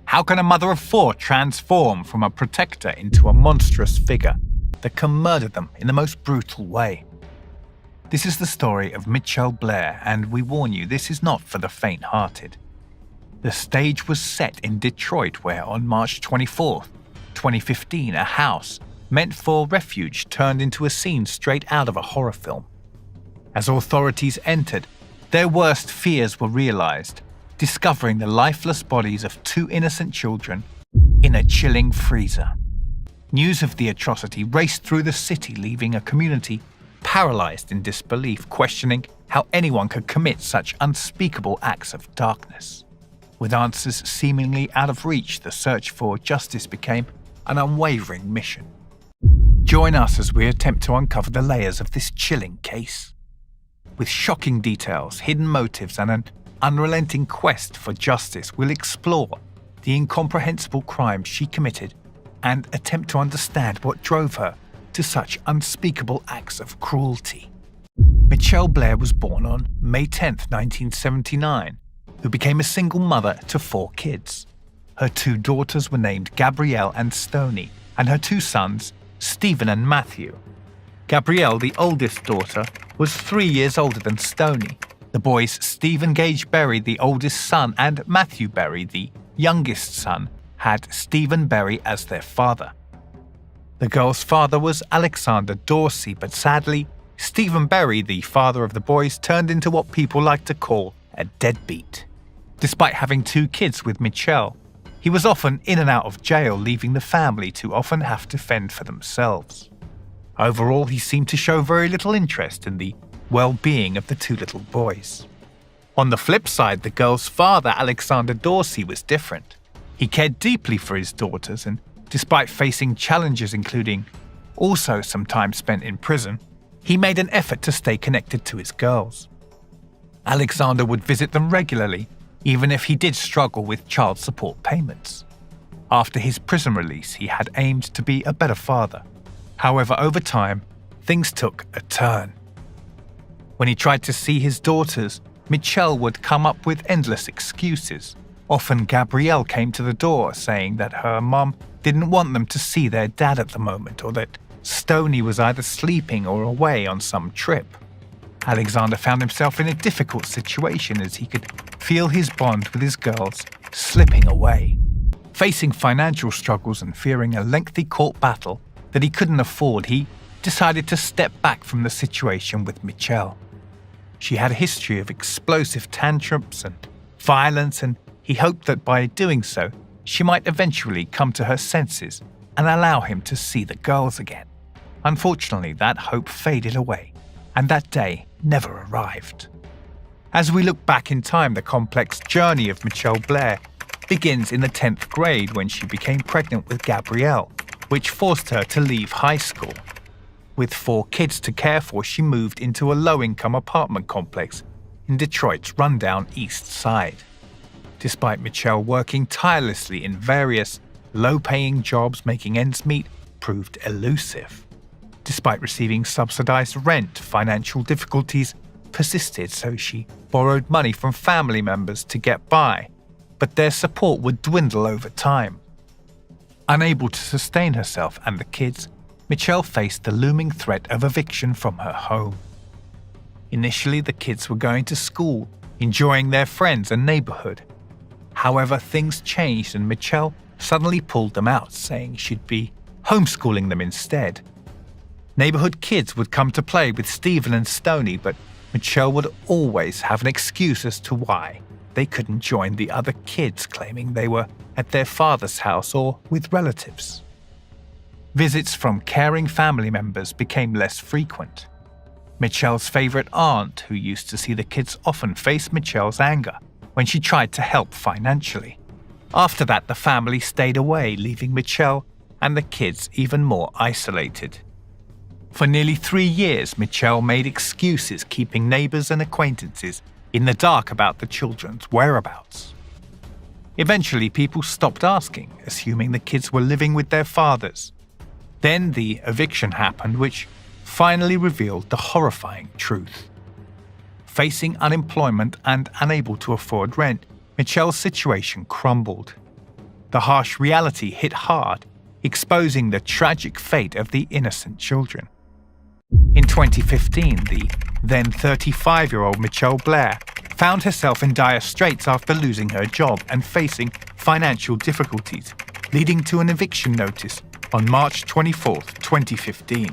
How can a mother of four transform from a protector into a monstrous figure that can murder them in the most brutal way? This is the story of Mitchell Blair, and we warn you, this is not for the faint-hearted. The stage was set in Detroit, where on March 24, 2015, a house meant for refuge turned into a scene straight out of a horror film. As authorities entered, their worst fears were realized, discovering the lifeless bodies of two innocent children in a chilling freezer. News of the atrocity raced through the city, leaving a community paralyzed in disbelief, questioning how anyone could commit such unspeakable acts of darkness. With answers seemingly out of reach, the search for justice became an unwavering mission. Join us as we attempt to uncover the layers of this chilling case. With shocking details, hidden motives, and an unrelenting quest for justice, we'll explore the incomprehensible crimes she committed and attempt to understand what drove her to such unspeakable acts of cruelty. Mitchelle Blair was born on May 10, 1979, who became a single mother to 4 kids. Her 2 daughters were named Gabrielle and Stony, and her 2 sons, Stephen and Matthew. Gabrielle, the oldest daughter, was 3 years older than Stony. The boys Stephen Gage Berry, the oldest son, and Matthew Berry, the youngest son, had Stephen Berry as their father. The girl's father was Alexander Dorsey, but sadly, Stephen Berry, the father of the boys, turned into what people like to call a deadbeat. Despite having 2 kids with Mitchell, he was often in and out of jail, leaving the family to often have to fend for themselves. Overall, he seemed to show very little interest in the well-being of the 2 little boys. On the flip side, the girl's father, Alexander Dorsey, was different. He cared deeply for his daughters, and despite facing challenges including also some time spent in prison, he made an effort to stay connected to his girls. Alexander would visit them regularly, even if he did struggle with child support payments. After his prison release, he had aimed to be a better father. However, over time, things took a turn. When he tried to see his daughters, Mitchell would come up with endless excuses. Often Gabrielle came to the door saying that her mum didn't want them to see their dad at the moment, or that Stony was either sleeping or away on some trip. Alexander found himself in a difficult situation as he could feel his bond with his girls slipping away. Facing financial struggles and fearing a lengthy court battle that he couldn't afford, he decided to step back from the situation with Mitchell. She had a history of explosive tantrums and violence, and he hoped that by doing so, she might eventually come to her senses and allow him to see the girls again. Unfortunately, that hope faded away, and that day never arrived. As we look back in time, the complex journey of Mitchell Blair begins in the 10th grade when she became pregnant with Gabrielle, which forced her to leave high school. With 4 kids to care for, she moved into a low-income apartment complex in Detroit's rundown East Side. Despite Mitchell working tirelessly in various low-paying jobs, making ends meet proved elusive. Despite receiving subsidized rent, financial difficulties persisted, so she borrowed money from family members to get by, but their support would dwindle over time. Unable to sustain herself and the kids, Mitchell faced the looming threat of eviction from her home. Initially, the kids were going to school, enjoying their friends and neighborhood. However, things changed and Mitchell suddenly pulled them out, saying she'd be homeschooling them instead. Neighborhood kids would come to play with Stephen and Stony, but Mitchell would always have an excuse as to why they couldn't join the other kids, claiming they were at their father's house or with relatives. Visits from caring family members became less frequent. Mitchell's favorite aunt, who used to see the kids often, faced Mitchell's anger when she tried to help financially. After that, the family stayed away, leaving Mitchell and the kids even more isolated. For nearly 3 years, Mitchell made excuses, keeping neighbors and acquaintances in the dark about the children's whereabouts. Eventually, people stopped asking, assuming the kids were living with their fathers. Then the eviction happened, which finally revealed the horrifying truth. Facing unemployment and unable to afford rent, Mitchell's situation crumbled. The harsh reality hit hard, exposing the tragic fate of the innocent children. In 2015, the then 35-year-old Mitchell Blair found herself in dire straits after losing her job and facing financial difficulties, leading to an eviction notice on March 24, 2015.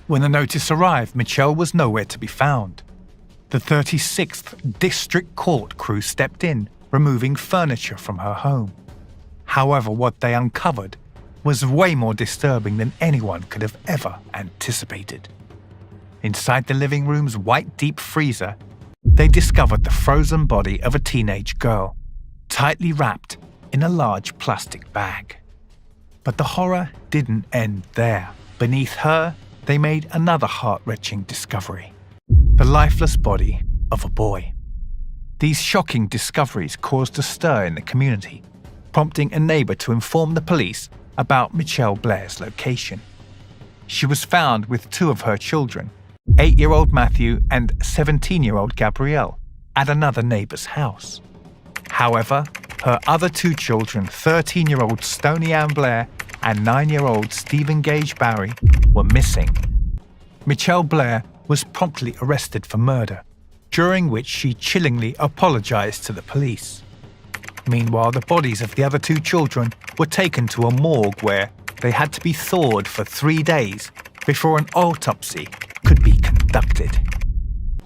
When the notice arrived, Mitchell was nowhere to be found. The 36th District Court crew stepped in, removing furniture from her home. However, what they uncovered was way more disturbing than anyone could have ever anticipated. Inside the living room's white deep freezer, they discovered the frozen body of a teenage girl, tightly wrapped in a large plastic bag. But the horror didn't end there. Beneath her, they made another heart-wrenching discovery: the lifeless body of a boy. These shocking discoveries caused a stir in the community, prompting a neighbor to inform the police about Mitchell Blair's location. She was found with two of her children, 8-year-old Matthew and 17-year-old Gabrielle, at another neighbor's house. However, her other two children, 13-year-old Stony Blair and 9-year-old Stephen Gage Barry, were missing. Mitchell Blair was promptly arrested for murder, during which she chillingly apologized to the police. Meanwhile, the bodies of the other two children were taken to a morgue where they had to be thawed for 3 days before an autopsy could be conducted.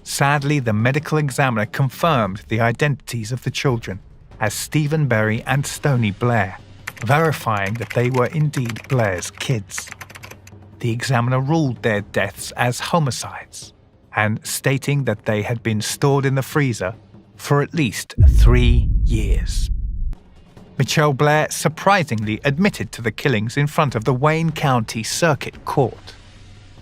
Sadly, the medical examiner confirmed the identities of the children as Stephen Berry and Stony Blair, verifying that they were indeed Blair's kids. The examiner ruled their deaths as homicides, and stating that they had been stored in the freezer for at least 3 years. Mitchell Blair surprisingly admitted to the killings in front of the Wayne County Circuit Court.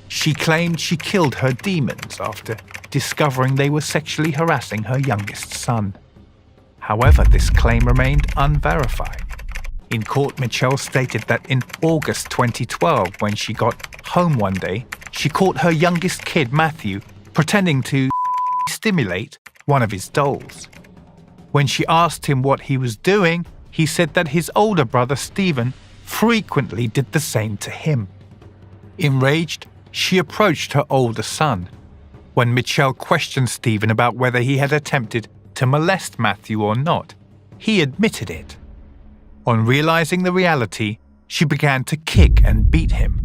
She claimed she killed her demons after discovering they were sexually harassing her youngest son. However, this claim remained unverified. In court, Mitchell stated that in August 2012, when she got home one day, she caught her youngest kid, Matthew, pretending to stimulate one of his dolls. When she asked him what he was doing, he said that his older brother, Stephen, frequently did the same to him. Enraged, she approached her older son. When Mitchell questioned Stephen about whether he had attempted to molest Matthew or not, he admitted it. On realizing the reality, she began to kick and beat him.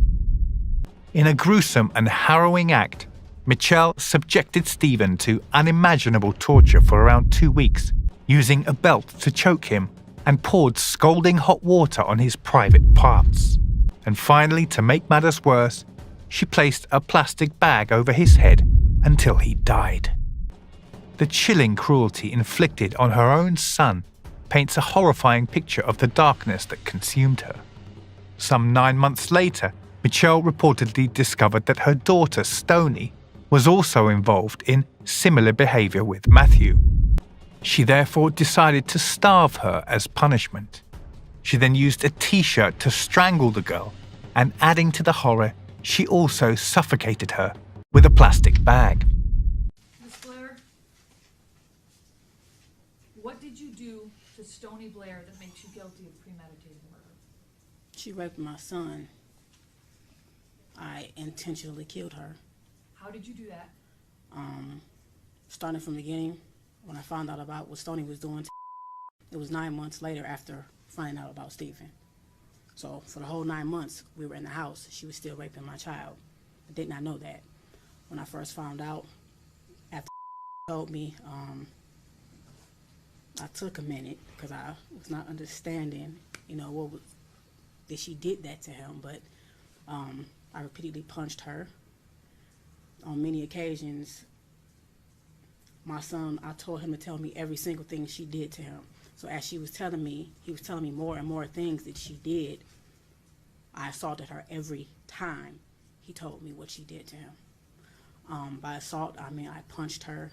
In a gruesome and harrowing act, Mitchell subjected Stephen to unimaginable torture for around 2 weeks, using a belt to choke him, and poured scalding hot water on his private parts. And finally, to make matters worse, she placed a plastic bag over his head until he died. The chilling cruelty inflicted on her own son paints a horrifying picture of the darkness that consumed her. Some 9 months later, Mitchell reportedly discovered that her daughter, Stony, was also involved in similar behavior with Matthew. She therefore decided to starve her as punishment. She then used a t-shirt to strangle the girl, and adding to the horror, she also suffocated her with a plastic bag. Miss Blair, what did you do to Stony Blair that makes you guilty of premeditated murder? She raped my son. I intentionally killed her. How did you do that? Starting from the beginning, when I found out about what Stony was doing, it was 9 months later after finding out about Stephen. So for the whole 9 months we were in the house, she was still raping my child. I did not know that. When I first found out, after told me, I took a minute because I was not understanding, what was, that she did that to him. But I repeatedly punched her. On many occasions, my son, I told him to tell me every single thing she did to him. So as he was telling me more and more things that she did. I assaulted her every time he told me what she did to him. By assault, I mean I punched her.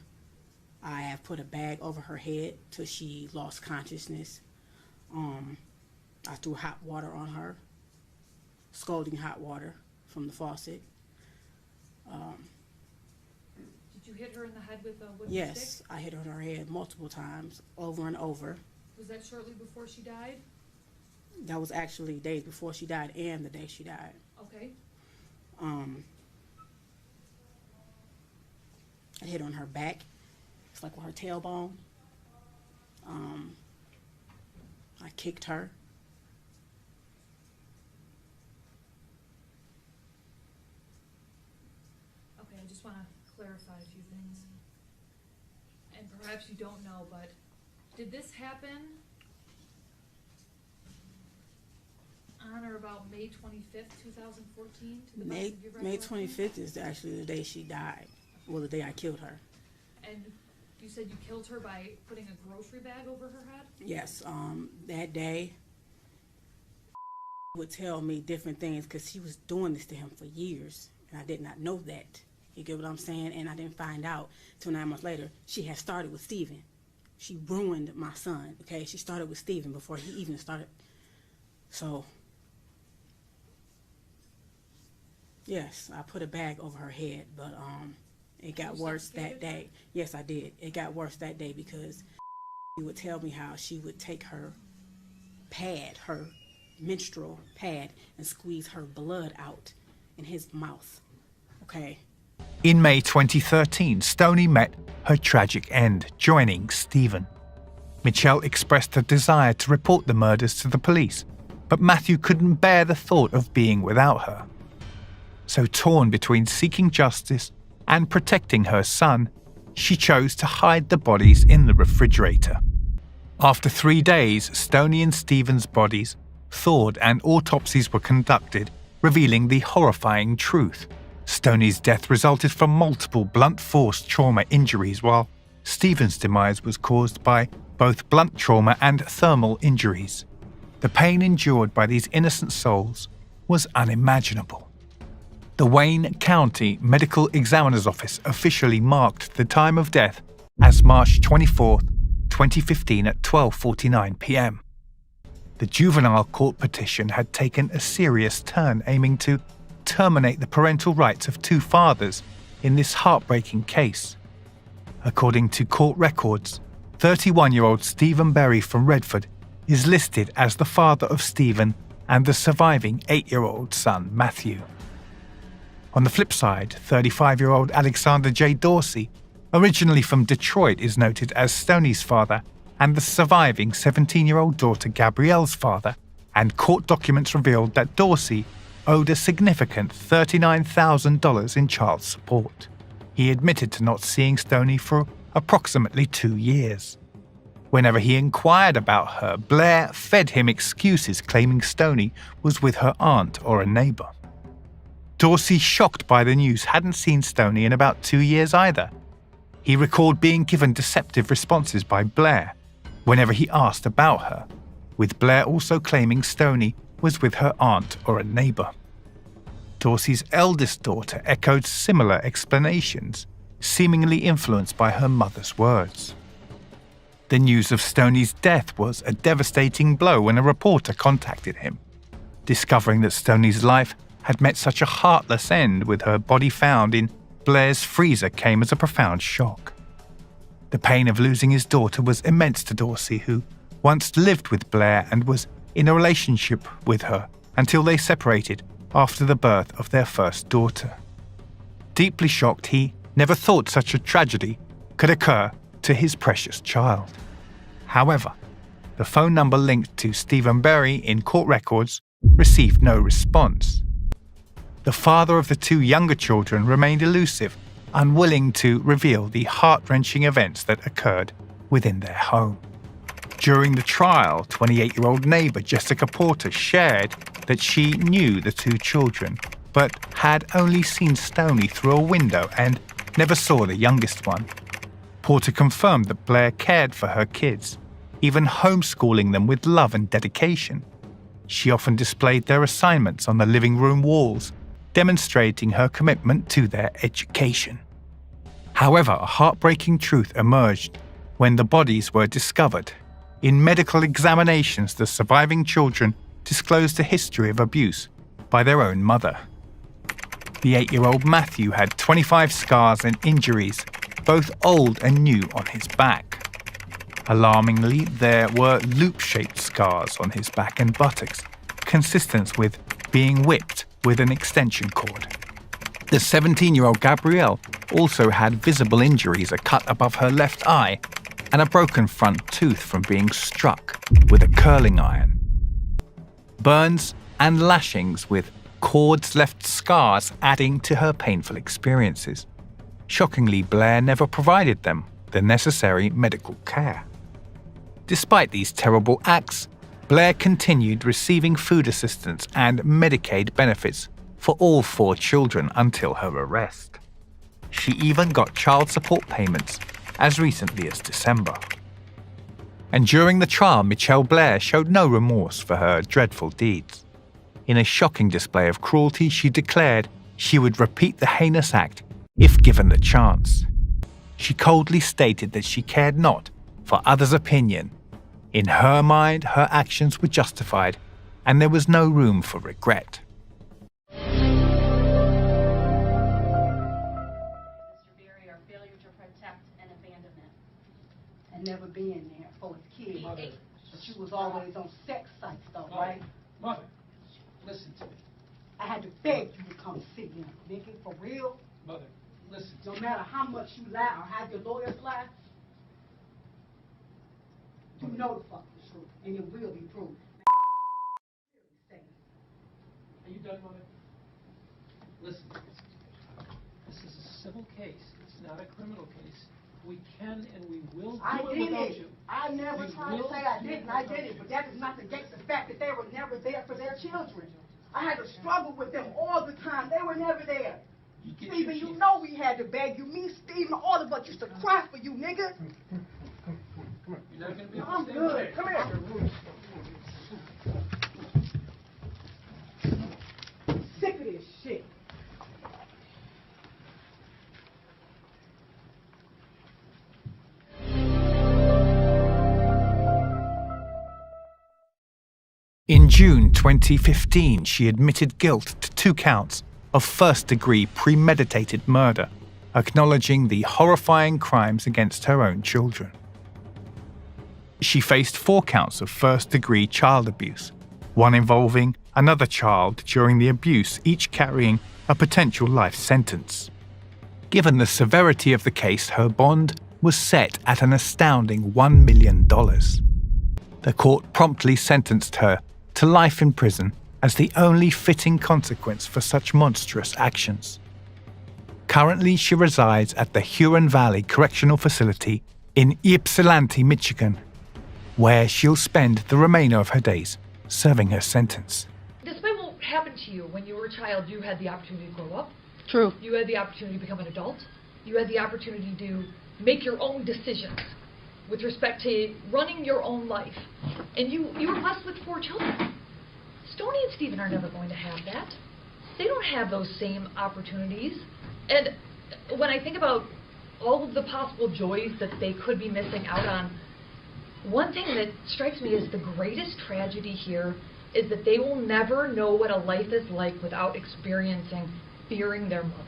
I have put a bag over her head till she lost consciousness. I threw hot water on her, scalding hot water from the faucet. Did you hit her in the head with a wooden stick? Yes, I hit her in her head multiple times, over and over. Was that shortly before she died? That was actually days before she died and the day she died. Okay. I hit on her back. It's like with her tailbone. I kicked her. Okay, I just want to clarify a few things. And perhaps you don't know, but did this happen on or about May 25th, 2014? To the best of your May recollection? 25th is actually the day she died. Well, the day I killed her. And you said you killed her by putting a grocery bag over her head? Yes, that day would tell me different things because she was doing this to him for years, and I did not know that. You get what I'm saying? And I didn't find out till 9 months later. She had started with Steven. She ruined my son, okay? She started with Steven before he even started. So, yes, I put a bag over her head, but it got worse that day. Yes, I did. It got worse that day because he would tell me how she would take her pad, her menstrual pad, and squeeze her blood out in his mouth. Okay? In May 2013, Stony met her tragic end, joining Stephen. Mitchelle expressed a desire to report the murders to the police, but Matthew couldn't bear the thought of being without her. So, torn between seeking justice and protecting her son, she chose to hide the bodies in the refrigerator. After 3 days, Stony and Stephen's bodies thawed and autopsies were conducted, revealing the horrifying truth. Stony's death resulted from multiple blunt force trauma injuries, while Stephen's demise was caused by both blunt trauma and thermal injuries. The pain endured by these innocent souls was unimaginable. The Wayne County Medical Examiner's Office officially marked the time of death as March 24, 2015 at 12:49 p.m. The juvenile court petition had taken a serious turn, aiming to terminate the parental rights of 2 fathers in this heartbreaking case. According to court records, 31-year-old Stephen Berry from Redford is listed as the father of Stephen and the surviving 8-year-old son, Matthew. On the flip side, 35-year-old Alexander J. Dorsey, originally from Detroit, is noted as Stony's father and the surviving 17-year-old daughter Gabrielle's father, and court documents revealed that Dorsey owed a significant $39,000 in child support. He admitted to not seeing Stony for approximately 2 years. Whenever he inquired about her, Blair fed him excuses claiming Stony was with her aunt or a neighbor. Dorsey, shocked by the news, hadn't seen Stony in about 2 years either. He recalled being given deceptive responses by Blair whenever he asked about her, with Blair also claiming Stony was with her aunt or a neighbor. Dorsey's eldest daughter echoed similar explanations, seemingly influenced by her mother's words. The news of Stony's death was a devastating blow when a reporter contacted him. Discovering that Stony's life had met such a heartless end with her body found in Blair's freezer came as a profound shock. The pain of losing his daughter was immense to Dorsey, who once lived with Blair and was in a relationship with her until they separated after the birth of their first daughter. Deeply shocked, he never thought such a tragedy could occur to his precious child. However, the phone number linked to Stephen Berry in court records received no response. The father of the 2 younger children remained elusive, unwilling to reveal the heart-wrenching events that occurred within their home. During the trial, 28-year-old neighbor Jessica Porter shared that she knew the 2 children, but had only seen Stony through a window and never saw the youngest one. Porter confirmed that Blair cared for her kids, even homeschooling them with love and dedication. She often displayed their assignments on the living room walls, demonstrating her commitment to their education. However, a heartbreaking truth emerged when the bodies were discovered. In medical examinations, the surviving children disclosed a history of abuse by their own mother. The 8-year-old Matthew had 25 scars and injuries, both old and new, on his back. Alarmingly, there were loop-shaped scars on his back and buttocks, consistent with being whipped with an extension cord. The 17-year-old Gabrielle also had visible injuries, a cut above her left eye and a broken front tooth from being struck with a curling iron. Burns and lashings with cords left scars adding to her painful experiences. Shockingly, Blair never provided them the necessary medical care. Despite these terrible acts, Blair continued receiving food assistance and Medicaid benefits for all 4 children until her arrest. She even got child support payments as recently as December. And during the trial, Mitchelle Blair showed no remorse for her dreadful deeds. In a shocking display of cruelty, she declared she would repeat the heinous act if given the chance. She coldly stated that she cared not for others' opinion. In her mind, her actions were justified, and there was no room for regret. Failure to protect and abandonment. And never being there for his kids. Mother, But you was always on sex sites though, right? Mother, listen to me. I had to beg you to come see him, nigga, for real. Mother, listen to No me. matter how much you lie or how your lawyers lie, you know the fucking truth, and it will be proved. Are you done, Mother? Listen, this is a civil case. It's not a criminal case. We can and we will I do it did without it. you. I never We tried to will say I do it didn't. I without did it, you. but that does not negate the fact that they were never there for their children. I had to struggle with them all the time. They were never there. You get Steven, your you chance. know we had to beg you. Me, Steven, all of us used to cry for you, nigga. You're not going to be able to I'm stay good. away. Come here. Sick of this shit. In June 2015, she admitted guilt to 2 counts of first-degree premeditated murder, acknowledging the horrifying crimes against her own children. She faced 4 counts of first-degree child abuse, one involving another child during the abuse, each carrying a potential life sentence. Given the severity of the case, her bond was set at an astounding $1 million. The court promptly sentenced her to life in prison as the only fitting consequence for such monstrous actions. Currently, she resides at the Huron Valley Correctional Facility in Ypsilanti, Michigan, where she'll spend the remainder of her days serving her sentence. Despite what happened to you when you were a child, you had the opportunity to grow up. True. You had the opportunity to become an adult. You had the opportunity to make your own decisions with respect to running your own life. And you were blessed with 4 children. Stony and Stephen are never going to have that. They don't have those same opportunities. And when I think about all of the possible joys that they could be missing out on, one thing that strikes me as the greatest tragedy here is that they will never know what a life is like without experiencing fearing their mother.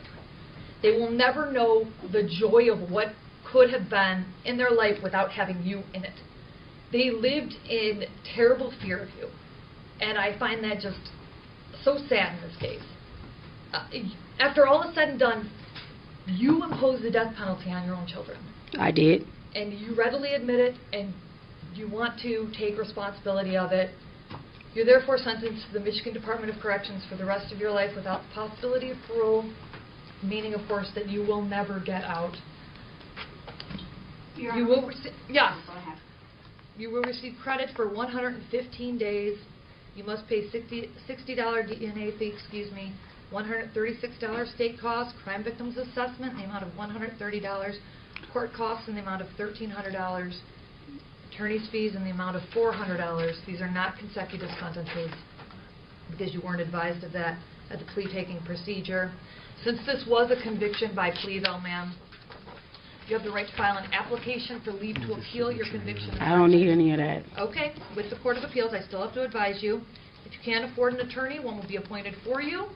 They will never know the joy of what could have been in their life without having you in it. They lived in terrible fear of you. And I find that just so sad in this case. After all is said and done, you imposed the death penalty on your own children. I did. And you readily admit it, and you want to take responsibility of it. You're therefore sentenced to the Michigan Department of Corrections for the rest of your life without the possibility of parole, meaning, of course, that you will never get out. You will receive, yes, you will receive credit for 115 days. You must pay $60 DNA fee, $136 state costs, crime victims assessment in the amount of $130, court costs in the amount of $1,300, attorney's fees in the amount of $400. These are not consecutive sentences because you weren't advised of that at the plea-taking procedure. Since this was a conviction by plea, though, ma'am, you have the right to file an application for leave to appeal your conviction. I don't need any of that. Okay, with the Court of Appeals, I still have to advise you. If you can't afford an attorney, one will be appointed for you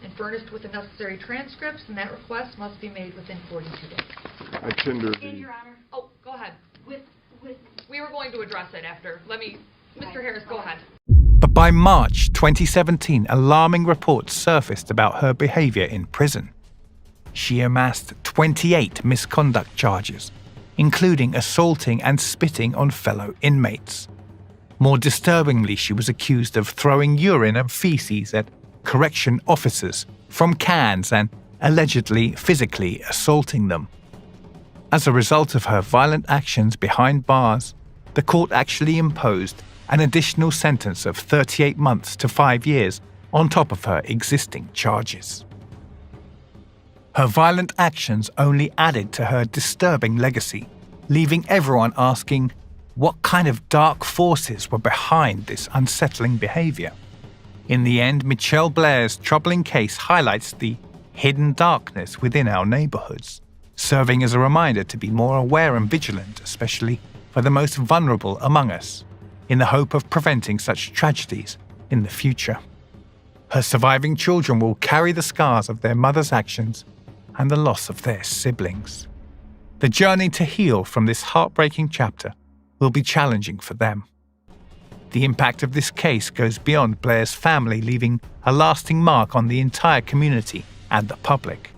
and furnished with the necessary transcripts, and that request must be made within 42 days. I tender And the Your Honor, Oh, go ahead. with We were going to address it after. Mr. Harris, go ahead. But by March 2017, alarming reports surfaced about her behavior in prison. She amassed 28 misconduct charges, including assaulting and spitting on fellow inmates. More disturbingly, she was accused of throwing urine and feces at correction officers from cans and allegedly physically assaulting them. As a result of her violent actions behind bars, the court actually imposed an additional sentence of 38 months to 5 years on top of her existing charges. Her violent actions only added to her disturbing legacy, leaving everyone asking what kind of dark forces were behind this unsettling behavior. In the end, Mitchelle Blair's troubling case highlights the hidden darkness within our neighborhoods, serving as a reminder to be more aware and vigilant, especially for the most vulnerable among us, in the hope of preventing such tragedies in the future. Her surviving children will carry the scars of their mother's actions and the loss of their siblings. The journey to heal from this heartbreaking chapter will be challenging for them. The impact of this case goes beyond Blair's family, leaving a lasting mark on the entire community and the public.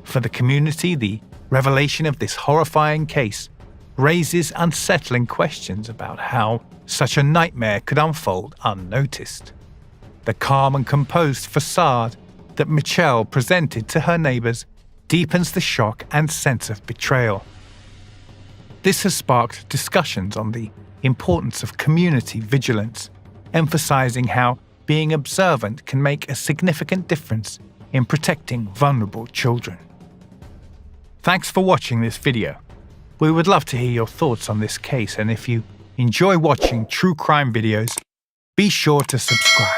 For the community, the revelation of this horrifying case raises unsettling questions about how such a nightmare could unfold unnoticed. The calm and composed facade that Mitchell presented to her neighbors deepens the shock and sense of betrayal. This has sparked discussions on the importance of community vigilance, emphasizing how being observant can make a significant difference in protecting vulnerable children. Thanks for watching this video. We would love to hear your thoughts on this case, and if you enjoy watching true crime videos, be sure to subscribe.